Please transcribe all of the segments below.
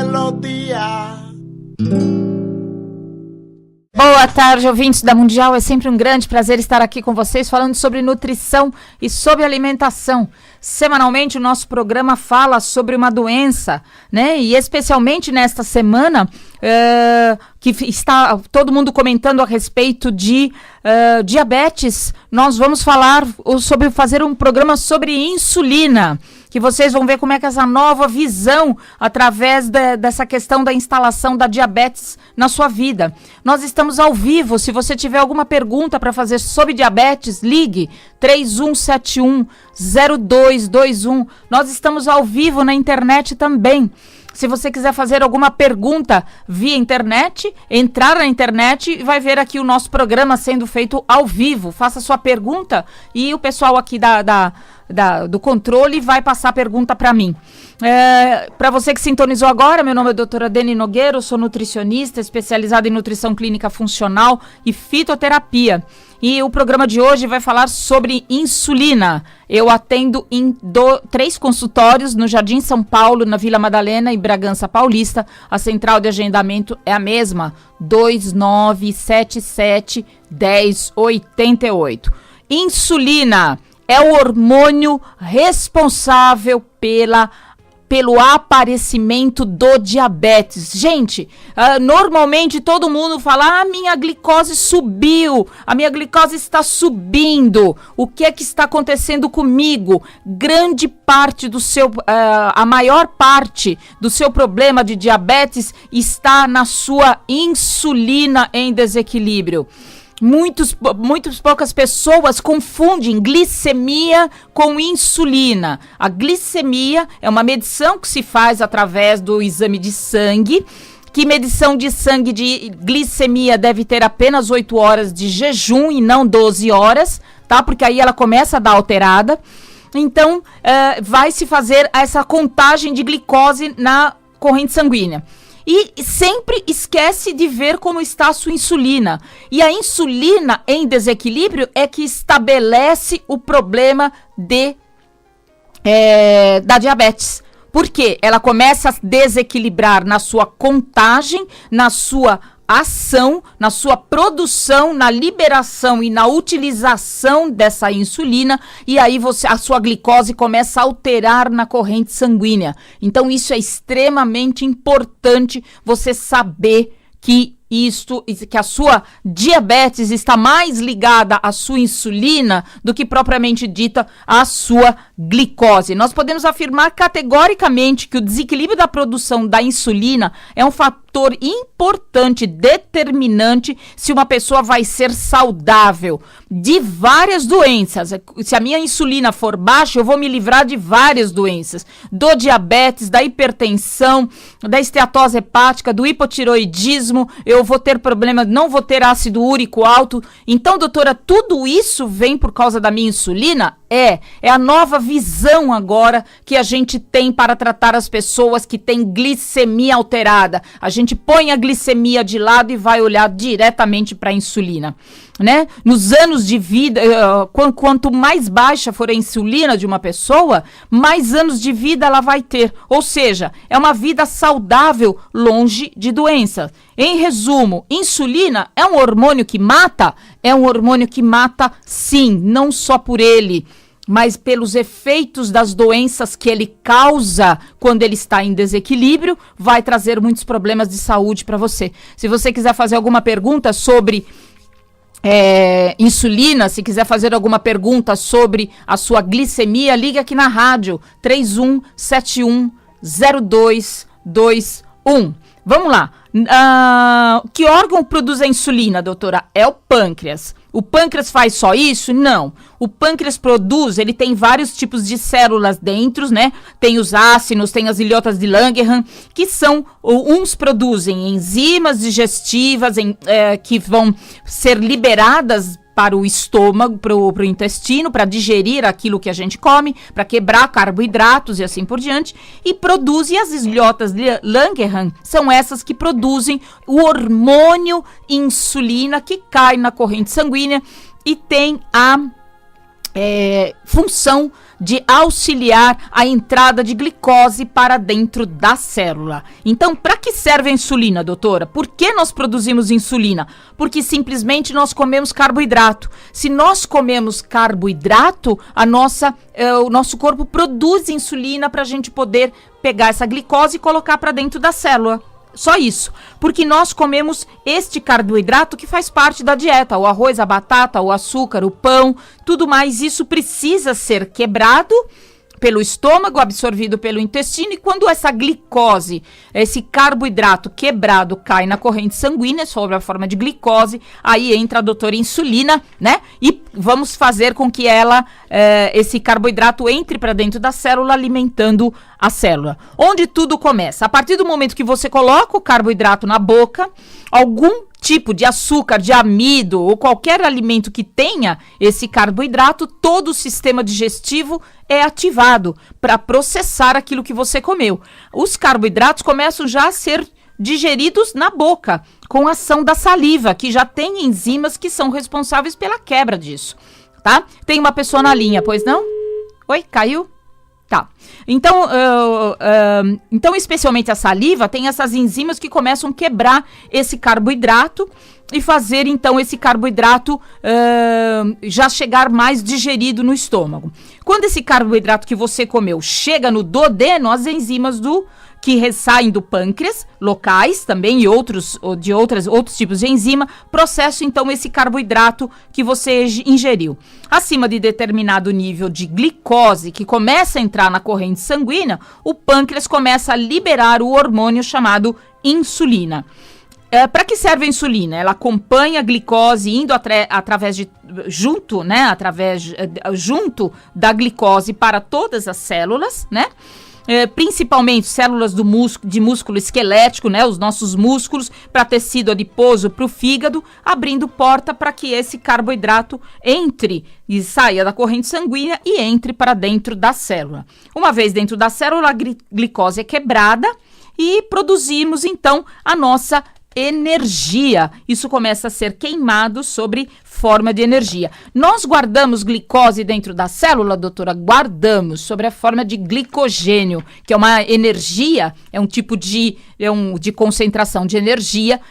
melodía. Boa tarde, ouvintes da Mundial. É sempre um grande prazer estar aqui com vocês falando sobre nutrição e sobre alimentação. Semanalmente o nosso programa fala sobre uma doença, né? E especialmente nesta semana, que está todo mundo comentando a respeito de diabetes, nós vamos fazer um programa sobre insulina, que vocês vão ver como é que essa nova visão, através dessa questão da instalação da diabetes na sua vida. Nós estamos ao vivo. Se você tiver alguma pergunta para fazer sobre diabetes, ligue 3171-0221. Nós estamos ao vivo na internet também. Se você quiser fazer alguma pergunta via internet, entrar na internet e vai ver aqui o nosso programa sendo feito ao vivo. Faça sua pergunta e o pessoal aqui do controle vai passar a pergunta para mim. Para você que sintonizou agora, meu nome é doutora Deni Nogueira, eu sou nutricionista especializada em nutrição clínica funcional e fitoterapia. E o programa de hoje vai falar sobre insulina. Eu atendo em 3 consultórios no Jardim São Paulo, na Vila Madalena e Bragança Paulista. A central de agendamento é a mesma, 2977-1088. Insulina é o hormônio responsável pelo aparecimento do diabetes. Gente, normalmente todo mundo fala, minha glicose subiu, a minha glicose está subindo, o que é que está acontecendo comigo? Grande parte a maior parte do seu problema de diabetes está na sua insulina em desequilíbrio. Muitas poucas pessoas confundem glicemia com insulina. A glicemia é uma medição que se faz através do exame de sangue. Que medição de sangue de glicemia deve ter apenas 8 horas de jejum e não 12 horas, tá? Porque aí ela começa a dar alterada. Então, vai se fazer essa contagem de glicose na corrente sanguínea. E sempre esquece de ver como está a sua insulina. E a insulina em desequilíbrio é que estabelece o problema da diabetes. Por quê? Ela começa a desequilibrar na sua contagem, na sua ação, na sua produção, na liberação e na utilização dessa insulina, e aí a sua glicose começa a alterar na corrente sanguínea. Então isso é extremamente importante você saber que a sua diabetes está mais ligada à sua insulina do que propriamente dita à sua glicose. Nós podemos afirmar categoricamente que o desequilíbrio da produção da insulina é um fator importante, determinante, se uma pessoa vai ser saudável de várias doenças. Se a minha insulina for baixa, eu vou me livrar de várias doenças, do diabetes, da hipertensão, da esteatose hepática, do hipotiroidismo, eu vou ter problema, não vou ter ácido úrico alto. Então, doutora, tudo isso vem por causa da minha insulina? É a nova visão agora que a gente tem para tratar as pessoas que têm glicemia alterada. A gente põe a glicemia de lado e vai olhar diretamente para a insulina, né? Nos anos de vida, quanto mais baixa for a insulina de uma pessoa, mais anos de vida ela vai ter. Ou seja, é uma vida saudável, longe de doença. Em resumo, insulina é um hormônio que mata? É um hormônio que mata, sim, não só por ele, mas pelos efeitos das doenças que ele causa quando ele está em desequilíbrio, vai trazer muitos problemas de saúde para você. Se você quiser fazer alguma pergunta sobre insulina, se quiser fazer alguma pergunta sobre a sua glicemia, ligue aqui na rádio 3171-0221. Vamos lá. Que órgão produz a insulina, doutora? É o pâncreas. O pâncreas faz só isso? Não. O pâncreas produz, ele tem vários tipos de células dentro, né? Tem os ácidos, tem as ilhotas de Langerhans, que uns produzem enzimas digestivas que vão ser liberadas para o estômago, para o intestino, para digerir aquilo que a gente come, para quebrar carboidratos e assim por diante, e produzem as ilhotas de Langerhans, são essas que produzem o hormônio insulina que cai na corrente sanguínea e tem função de auxiliar a entrada de glicose para dentro da célula. Então, para que serve a insulina, doutora? Por que nós produzimos insulina? Porque simplesmente nós comemos carboidrato. Se nós comemos carboidrato, o nosso corpo produz insulina para a gente poder pegar essa glicose e colocar para dentro da célula. Só isso, porque nós comemos este carboidrato que faz parte da dieta, o arroz, a batata, o açúcar, o pão, tudo mais, isso precisa ser quebrado pelo estômago, absorvido pelo intestino, e quando essa glicose, esse carboidrato quebrado cai na corrente sanguínea, sob a forma de glicose, aí entra a doutora insulina, né? E vamos fazer com que esse carboidrato entre para dentro da célula, alimentando a célula. Onde tudo começa? A partir do momento que você coloca o carboidrato na boca, algum tipo de açúcar, de amido ou qualquer alimento que tenha esse carboidrato, todo o sistema digestivo é ativado para processar aquilo que você comeu. Os carboidratos começam já a ser digeridos na boca, com a ação da saliva, que já tem enzimas que são responsáveis pela quebra disso, tá? Tem uma pessoa na linha, pois não? Oi, caiu? Tá. Então, especialmente a saliva tem essas enzimas que começam a quebrar esse carboidrato e fazer, então, esse carboidrato já chegar mais digerido no estômago. Quando esse carboidrato que você comeu chega no duodeno, as enzimas que saem do pâncreas, locais também, e outros tipos de enzima, processam então esse carboidrato que você ingeriu. Acima de determinado nível de glicose que começa a entrar na corrente sanguínea, o pâncreas começa a liberar o hormônio chamado insulina. Para que serve a insulina? Ela acompanha a glicose indo junto da glicose para todas as células, né? Principalmente células de músculo esquelético, né, os nossos músculos, para tecido adiposo, para o fígado, abrindo porta para que esse carboidrato entre e saia da corrente sanguínea e entre para dentro da célula. Uma vez dentro da célula, a glicose é quebrada e produzimos então a nossa energia. Isso começa a ser queimado sobre forma de energia. Nós guardamos glicose dentro da célula, doutora? Guardamos sobre a forma de glicogênio, que é uma energia, é um tipo de concentração de energia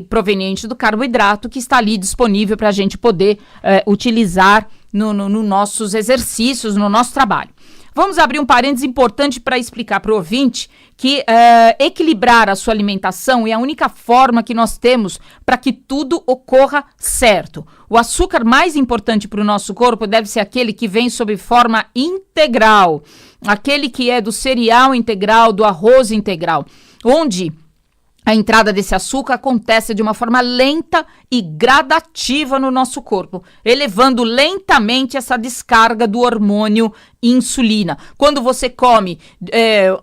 proveniente do carboidrato que está ali disponível para a gente poder utilizar nos nossos exercícios, no nosso trabalho. Vamos abrir um parênteses importante para explicar para o ouvinte que equilibrar a sua alimentação é a única forma que nós temos para que tudo ocorra certo. O açúcar mais importante para o nosso corpo deve ser aquele que vem sob forma integral, aquele que é do cereal integral, do arroz integral, onde a entrada desse açúcar acontece de uma forma lenta e gradativa no nosso corpo, elevando lentamente essa descarga do hormônio insulina. Quando você come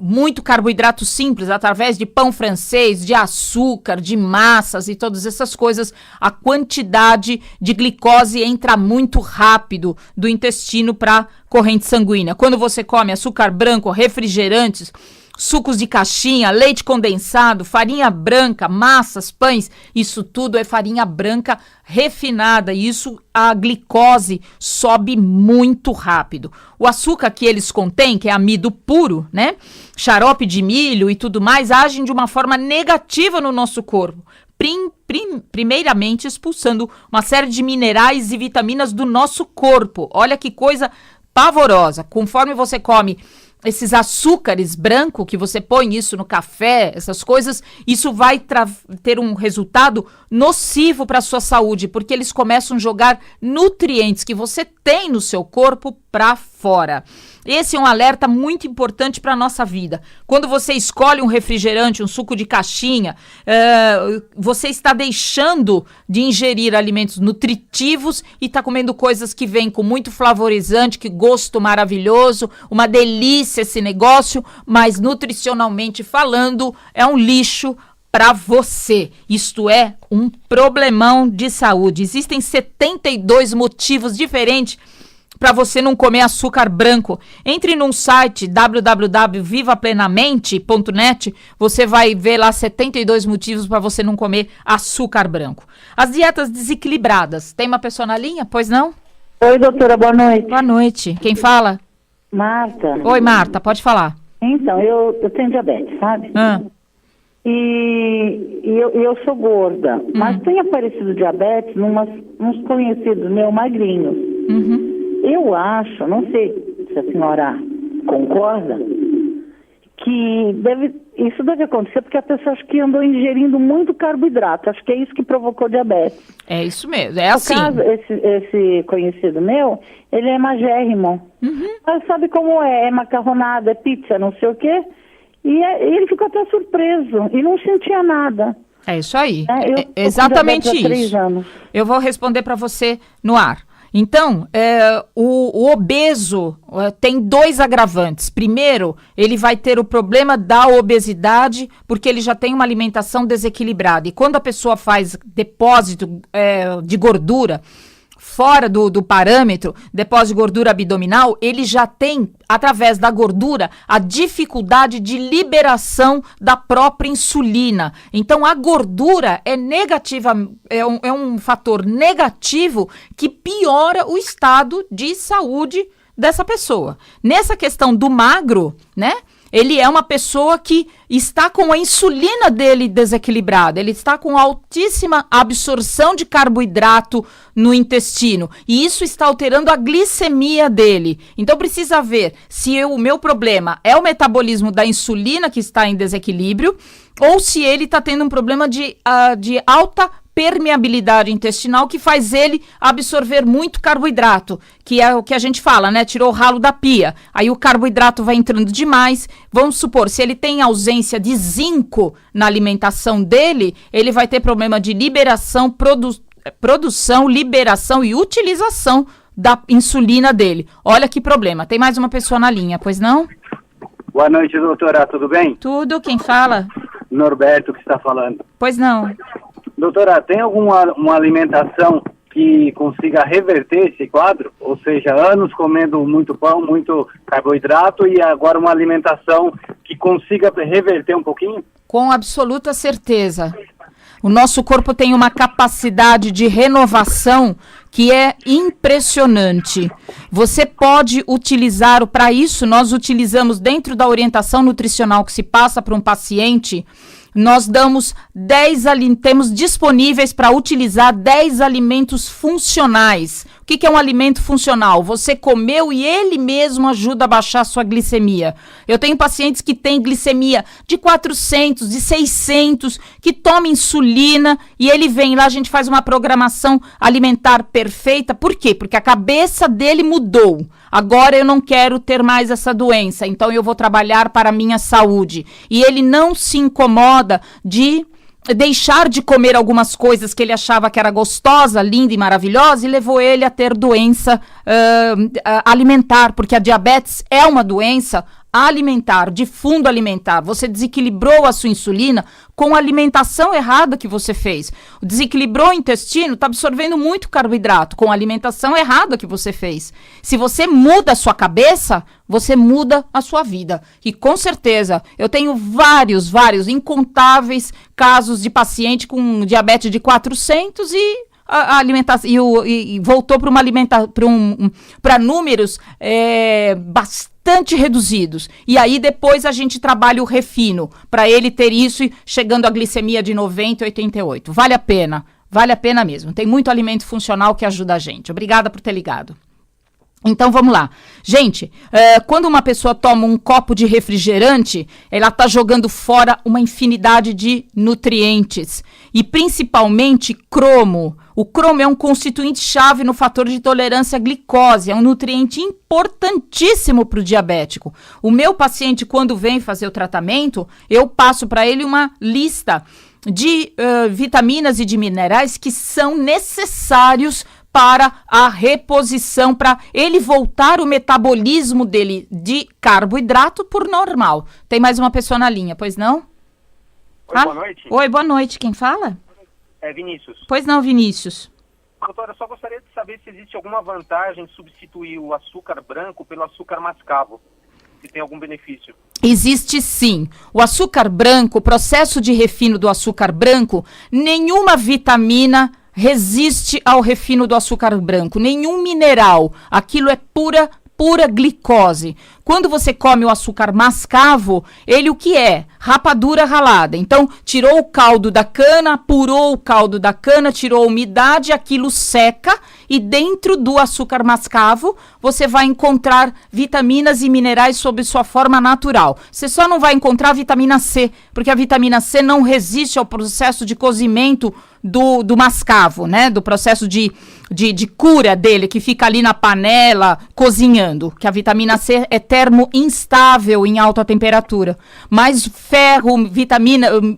muito carboidrato simples, através de pão francês, de açúcar, de massas e todas essas coisas, a quantidade de glicose entra muito rápido do intestino para a corrente sanguínea. Quando você come açúcar branco, refrigerantes, sucos de caixinha, leite condensado, farinha branca, massas, pães, isso tudo é farinha branca refinada e isso a glicose sobe muito rápido. O açúcar que eles contêm, que é amido puro, né? Xarope de milho e tudo mais, agem de uma forma negativa no nosso corpo. Primeiramente expulsando uma série de minerais e vitaminas do nosso corpo. Olha que coisa pavorosa. Conforme você come esses açúcares brancos, que você põe isso no café, essas coisas, isso vai ter um resultado nocivo para a sua saúde, porque eles começam a jogar nutrientes que você tem no seu corpo para fora. Esse é um alerta muito importante para a nossa vida. Quando você escolhe um refrigerante, um suco de caixinha, você está deixando de ingerir alimentos nutritivos e está comendo coisas que vêm com muito flavorizante, que gosto maravilhoso, uma delícia esse negócio, mas nutricionalmente falando, é um lixo para você. Isto é um problemão de saúde. Existem 72 motivos diferentes para você não comer açúcar branco. Entre num site www.vivaplenamente.net, você vai ver lá 72 motivos para você não comer açúcar branco. As dietas desequilibradas. Tem uma pessoa na linha? Pois não? Oi, doutora, boa noite. Boa noite. Quem fala? Marta. Oi, Marta, pode falar. Então, eu tenho diabetes, sabe? Eu sou gorda, mas tem aparecido diabetes nos conhecidos meus magrinhos. Eu acho, não sei se a senhora concorda, que isso deve acontecer porque a pessoa acho que andou ingerindo muito carboidrato. Acho que é isso que provocou diabetes. É isso mesmo, é assim. No caso, esse conhecido meu, ele é magérrimo. Mas sabe como é? É macarronada, é pizza, não sei o quê. E ele ficou até surpreso e não sentia nada. É isso aí. Eu exatamente há 3 isso. anos. Eu vou responder para você no ar. Então, o obeso tem 2 agravantes. Primeiro, ele vai ter o problema da obesidade, porque ele já tem uma alimentação desequilibrada. E quando a pessoa faz depósito de gordura fora do parâmetro, depósito de gordura abdominal, ele já tem, através da gordura, a dificuldade de liberação da própria insulina. Então, a gordura é negativa, é um fator negativo que piora o estado de saúde dessa pessoa. Nessa questão do magro, né? Ele é uma pessoa que está com a insulina dele desequilibrada, ele está com altíssima absorção de carboidrato no intestino e isso está alterando a glicemia dele. Então precisa ver se o meu problema é o metabolismo da insulina que está em desequilíbrio ou se ele está tendo um problema de alta permeabilidade intestinal que faz ele absorver muito carboidrato, que é o que a gente fala, né? Tirou o ralo da pia. Aí o carboidrato vai entrando demais. Vamos supor, se ele tem ausência de zinco na alimentação dele, ele vai ter problema de liberação, produção, liberação e utilização da insulina dele. Olha que problema. Tem mais uma pessoa na linha, pois não? Boa noite, doutora. Tudo bem? Tudo. Quem fala? Norberto que está falando. Pois não. Doutora, tem alguma uma alimentação que consiga reverter esse quadro? Ou seja, anos comendo muito pão, muito carboidrato e agora uma alimentação que consiga reverter um pouquinho? Com absoluta certeza. O nosso corpo tem uma capacidade de renovação que é impressionante. Você pode utilizar, para isso nós utilizamos dentro da orientação nutricional que se passa para um paciente, nós damos temos disponíveis para utilizar 10 alimentos funcionais. O que é um alimento funcional? Você comeu e ele mesmo ajuda a baixar a sua glicemia. Eu tenho pacientes que têm glicemia de 400, de 600, que tomam insulina e ele vem lá, a gente faz uma programação alimentar perfeita. Por quê? Porque a cabeça dele mudou. Agora eu não quero ter mais essa doença, então eu vou trabalhar para a minha saúde. E ele não se incomoda de deixar de comer algumas coisas que ele achava que era gostosa, linda e maravilhosa e levou ele a ter doença alimentar, porque a diabetes é uma doença alimentar, de fundo alimentar. Você desequilibrou a sua insulina com a alimentação errada que você fez. Desequilibrou o intestino, está absorvendo muito carboidrato com a alimentação errada que você fez. Se você muda a sua cabeça, você muda a sua vida. E com certeza, eu tenho vários, incontáveis casos de paciente com diabetes de 400 e a alimentação e voltou para uma alimentação para números bastante reduzidos. E aí depois a gente trabalha o refino para ele ter isso chegando a glicemia de 90 e 88. Vale a pena mesmo. Tem muito alimento funcional que ajuda a gente. Obrigada por ter ligado. Então vamos lá. Gente, quando uma pessoa toma um copo de refrigerante, ela está jogando fora uma infinidade de nutrientes e principalmente cromo. O cromo é um constituinte-chave no fator de tolerância à glicose, é um nutriente importantíssimo para o diabético. O meu paciente, quando vem fazer o tratamento, eu passo para ele uma lista de vitaminas e de minerais que são necessários para a reposição, para ele voltar o metabolismo dele de carboidrato por normal. Tem mais uma pessoa na linha, pois não? Oi, boa noite. Oi, boa noite. Quem fala? É Vinícius. Pois não, Vinícius. Doutora, eu só gostaria de saber se existe alguma vantagem em substituir o açúcar branco pelo açúcar mascavo. Se tem algum benefício. Existe sim. O açúcar branco, o processo de refino do açúcar branco, nenhuma vitamina resiste ao refino do açúcar branco, nenhum mineral, aquilo é pura glicose. Quando você come o açúcar mascavo, ele o que é? Rapadura ralada. Então, tirou o caldo da cana, apurou o caldo da cana, tirou a umidade, aquilo seca e dentro do açúcar mascavo você vai encontrar vitaminas e minerais sob sua forma natural. Você só não vai encontrar vitamina C, porque a vitamina C não resiste ao processo de cozimento do mascavo, né? Do processo de cura dele, que fica ali na panela cozinhando, que a vitamina C é termo instável em alta temperatura. Mas ferro,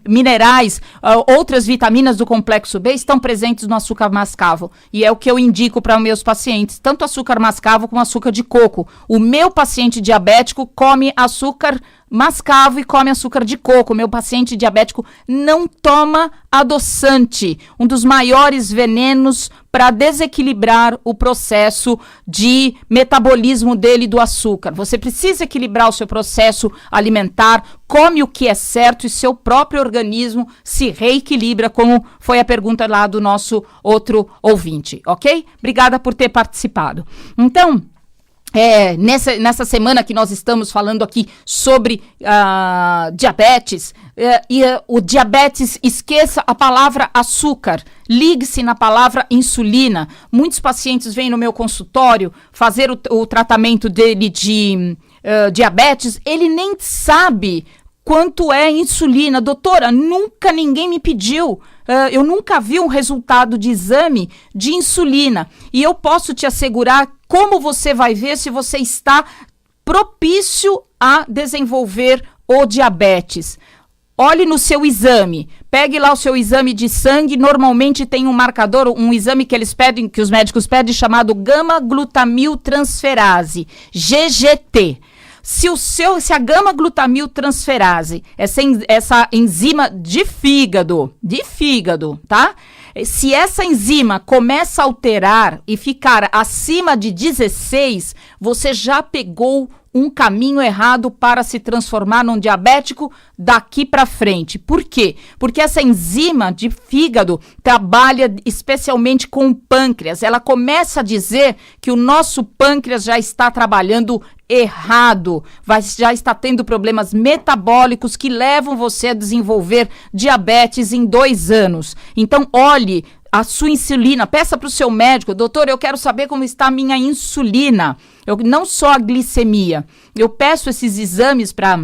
minerais, outras vitaminas do complexo B estão presentes no açúcar mascavo. E é o que eu indico para os meus pacientes, tanto açúcar mascavo como açúcar de coco. O meu paciente diabético come açúcar mascavo e come açúcar de coco. Meu paciente diabético não toma adoçante, um dos maiores venenos para desequilibrar o processo de metabolismo dele do açúcar. Você precisa equilibrar o seu processo alimentar, come o que é certo e seu próprio organismo se reequilibra, como foi a pergunta lá do nosso outro ouvinte, ok? Obrigada por ter participado. Então, nessa semana que nós estamos falando aqui sobre diabetes, o diabetes, esqueça a palavra açúcar, ligue-se na palavra insulina. Muitos pacientes vêm no meu consultório fazer o tratamento dele de diabetes, ele nem sabe quanto é insulina. Doutora, nunca ninguém me pediu. Eu nunca vi um resultado de exame de insulina. E eu posso te assegurar como você vai ver se você está propício a desenvolver o diabetes. Olhe no seu exame, pegue lá o seu exame de sangue, normalmente tem um marcador, um exame que eles pedem, que os médicos pedem, chamado gama-glutamiltransferase, GGT. Se a gama-glutamiltransferase, essa enzima de fígado, tá? Se essa enzima começa a alterar e ficar acima de 16, você já pegou um caminho errado para se transformar num diabético daqui para frente. Por quê? Porque essa enzima de fígado trabalha especialmente com o pâncreas. Ela começa a dizer que o nosso pâncreas já está trabalhando errado, já está tendo problemas metabólicos que levam você a desenvolver diabetes em 2 anos. Então, olhe a sua insulina, peça para o seu médico, doutor, eu quero saber como está a minha insulina, não só a glicemia. Eu peço esses exames para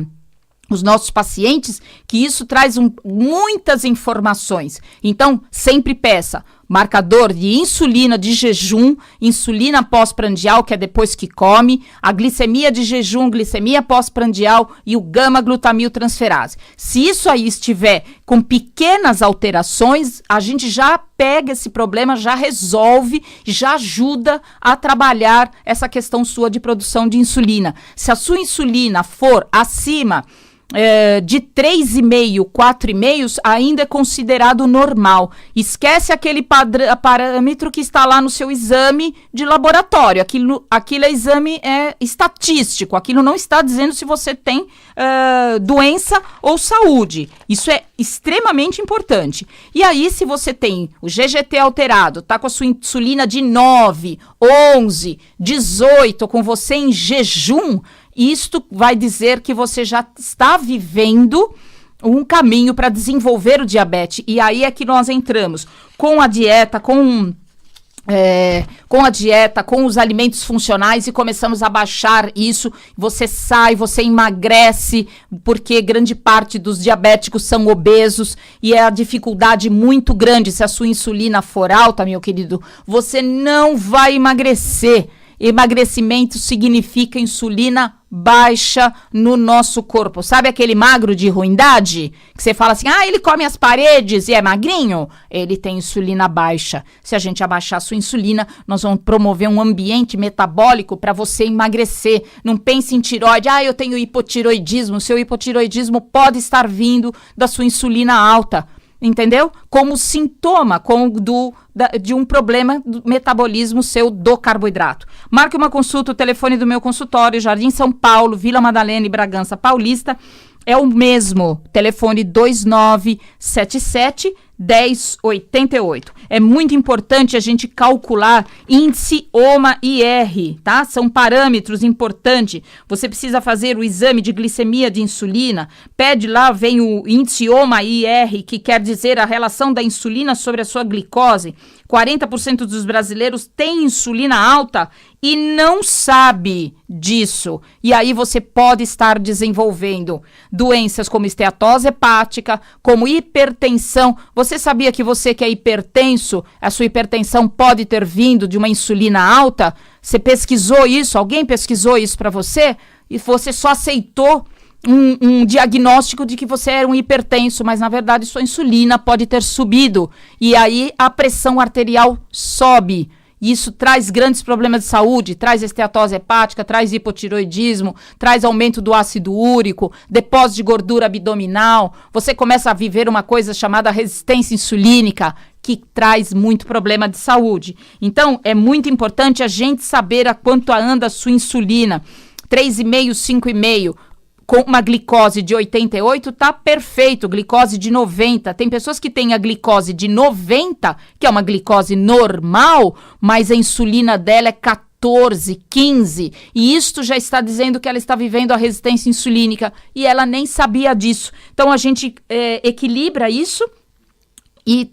os nossos pacientes, que isso traz muitas informações. Então, sempre peça marcador de insulina de jejum, insulina pós-prandial, que é depois que come, a glicemia de jejum, glicemia pós-prandial e o gama-glutamiltransferase. Se isso aí estiver com pequenas alterações, a gente já pega esse problema, já resolve, já ajuda a trabalhar essa questão sua de produção de insulina. Se a sua insulina for acima de 3,5, 4,5, ainda é considerado normal. Esquece aquele parâmetro que está lá no seu exame de laboratório. Aquilo é exame estatístico. Aquilo não está dizendo se você tem doença ou saúde. Isso é extremamente importante. E aí, se você tem o GGT alterado, tá com a sua insulina de 9, 11, 18, com você em jejum, isto vai dizer que você já está vivendo um caminho para desenvolver o diabetes. E aí é que nós entramos com a dieta, com os alimentos funcionais e começamos a baixar isso. Você você emagrece, porque grande parte dos diabéticos são obesos e é a dificuldade muito grande. Se a sua insulina for alta, meu querido, você não vai emagrecer. Emagrecimento significa insulina baixa no nosso corpo. Sabe aquele magro de ruindade? Que você fala assim, ele come as paredes e é magrinho? Ele tem insulina baixa. Se a gente abaixar a sua insulina, nós vamos promover um ambiente metabólico para você emagrecer. Não pense em tireoide. Eu tenho hipotiroidismo. Seu hipotiroidismo pode estar vindo da sua insulina alta. Entendeu? Como sintoma de um problema do metabolismo seu do carboidrato. Marque uma consulta, o telefone do meu consultório, Jardim São Paulo, Vila Madalena e Bragança Paulista, é o mesmo, telefone 2977 1088. É muito importante a gente calcular índice OMA-IR, tá? São parâmetros importantes. Você precisa fazer o exame de glicemia de insulina. Pede lá, vem o índice OMA-IR, que quer dizer a relação da insulina sobre a sua glicose. 40% dos brasileiros têm insulina alta e não sabe disso. E aí você pode estar desenvolvendo doenças como esteatose hepática, como hipertensão. Você sabia que você que é hipertenso, a sua hipertensão pode ter vindo de uma insulina alta? Você pesquisou isso? Alguém pesquisou isso para você? E você só aceitou um diagnóstico de que você era um hipertenso, mas na verdade sua insulina pode ter subido. E aí a pressão arterial sobe. Isso traz grandes problemas de saúde, traz esteatose hepática, traz hipotiroidismo, traz aumento do ácido úrico, depósito de gordura abdominal. Você começa a viver uma coisa chamada resistência insulínica, que traz muito problema de saúde. Então, é muito importante a gente saber a quanto anda a sua insulina. 3,5, 5,5. Com uma glicose de 88, tá perfeito, glicose de 90. Tem pessoas que têm a glicose de 90, que é uma glicose normal, mas a insulina dela é 14, 15. E isto já está dizendo que ela está vivendo a resistência insulínica e ela nem sabia disso. Então, a gente equilibra isso e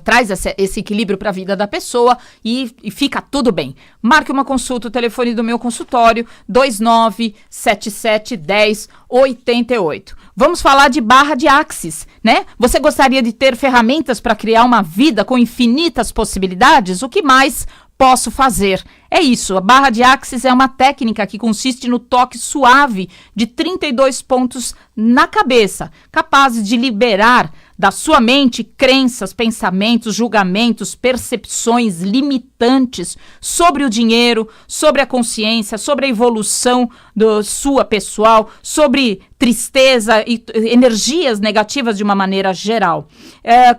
traz esse equilíbrio para a vida da pessoa e fica tudo bem. Marque uma consulta, o telefone do meu consultório, 29771088. Vamos falar de barra de Axis, né? Você gostaria de ter ferramentas para criar uma vida com infinitas possibilidades? O que mais posso fazer? É isso, a barra de Axis é uma técnica que consiste no toque suave de 32 pontos na cabeça, capazes de liberar da sua mente crenças, pensamentos, julgamentos, percepções limitantes sobre o dinheiro, sobre a consciência, sobre a evolução sua pessoal, sobre tristeza e energias negativas de uma maneira geral.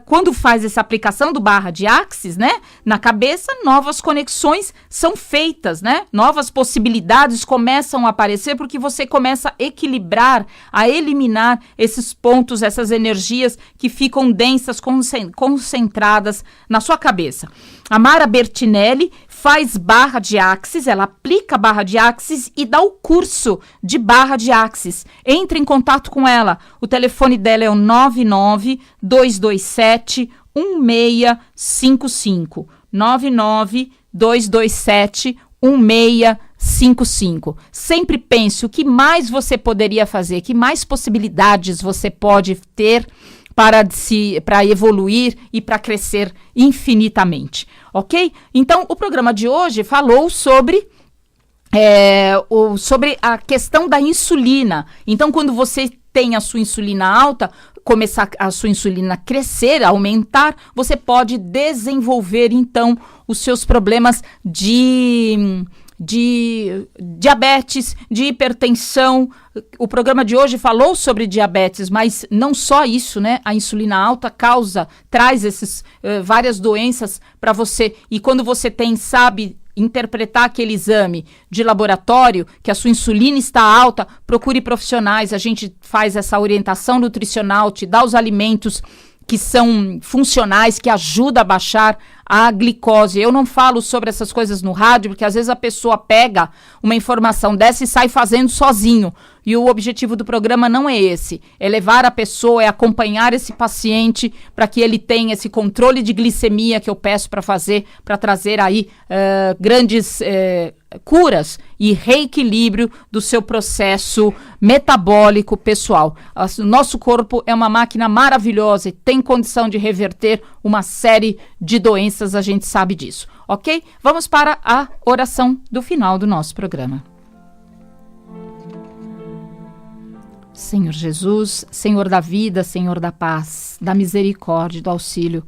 Quando faz essa aplicação do barra de Axis, né, na cabeça, novas conexões são feitas, né? Novas possibilidades começam a aparecer porque você começa a equilibrar, a eliminar esses pontos, essas energias que ficam densas, concentradas na sua cabeça. A Mara Bertinelli faz barra de Axis, ela aplica barra de Axis e dá o curso de barra de Axis. Entre em contato com ela. O telefone dela é o 99-227-1655. 99-227-1655. Sempre pense o que mais você poderia fazer, que mais possibilidades você pode ter para evoluir e para crescer infinitamente, ok? Então, o programa de hoje falou sobre a questão da insulina. Então, quando você tem a sua insulina alta, começar a sua insulina crescer, aumentar, você pode desenvolver, então, os seus problemas de diabetes, de hipertensão. O programa de hoje falou sobre diabetes, mas não só isso, né? A insulina alta traz esses várias doenças para você. E quando você sabe interpretar aquele exame de laboratório, que a sua insulina está alta, procure profissionais. A gente faz essa orientação nutricional, te dá os alimentos que são funcionais, que ajudam a baixar a glicose. Eu não falo sobre essas coisas no rádio, porque às vezes a pessoa pega uma informação dessa e sai fazendo sozinho. E o objetivo do programa não é esse. É levar a pessoa, é acompanhar esse paciente para que ele tenha esse controle de glicemia que eu peço para fazer, para trazer aí grandes curas e reequilíbrio do seu processo metabólico pessoal. O nosso corpo é uma máquina maravilhosa e tem condição de reverter uma série de doenças, a gente sabe disso, ok? Vamos para a oração do final do nosso programa. Senhor Jesus, Senhor da vida, Senhor da paz, da misericórdia e do auxílio.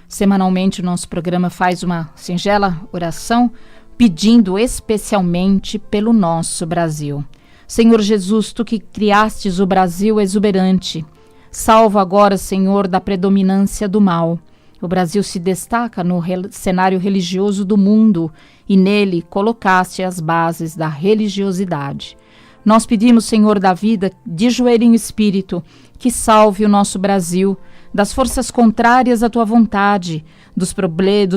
Semanalmente o nosso programa faz uma singela oração pedindo especialmente pelo nosso Brasil. Senhor Jesus, Tu que criastes o Brasil exuberante, salva agora, Senhor, da predominância do mal. O Brasil se destaca no cenário religioso do mundo e nele colocaste as bases da religiosidade. Nós pedimos, Senhor da vida, de joelho em espírito, que salve o nosso Brasil das forças contrárias à tua vontade, dos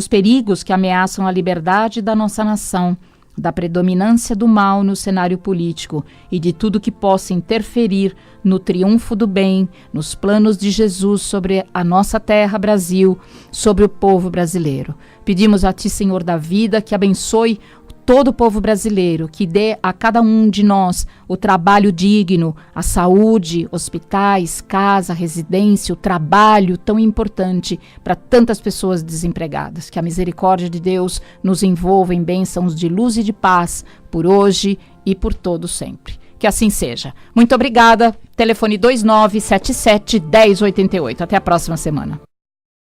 perigos que ameaçam a liberdade da nossa nação, da predominância do mal no cenário político e de tudo que possa interferir no triunfo do bem, nos planos de Jesus sobre a nossa terra, Brasil, sobre o povo brasileiro. Pedimos a ti, Senhor da vida, que abençoe todo o povo brasileiro, que dê a cada um de nós o trabalho digno, a saúde, hospitais, casa, residência, o trabalho tão importante para tantas pessoas desempregadas. Que a misericórdia de Deus nos envolva em bênçãos de luz e de paz por hoje e por todo sempre. Que assim seja. Muito obrigada. Telefone 2977-1088. Até a próxima semana.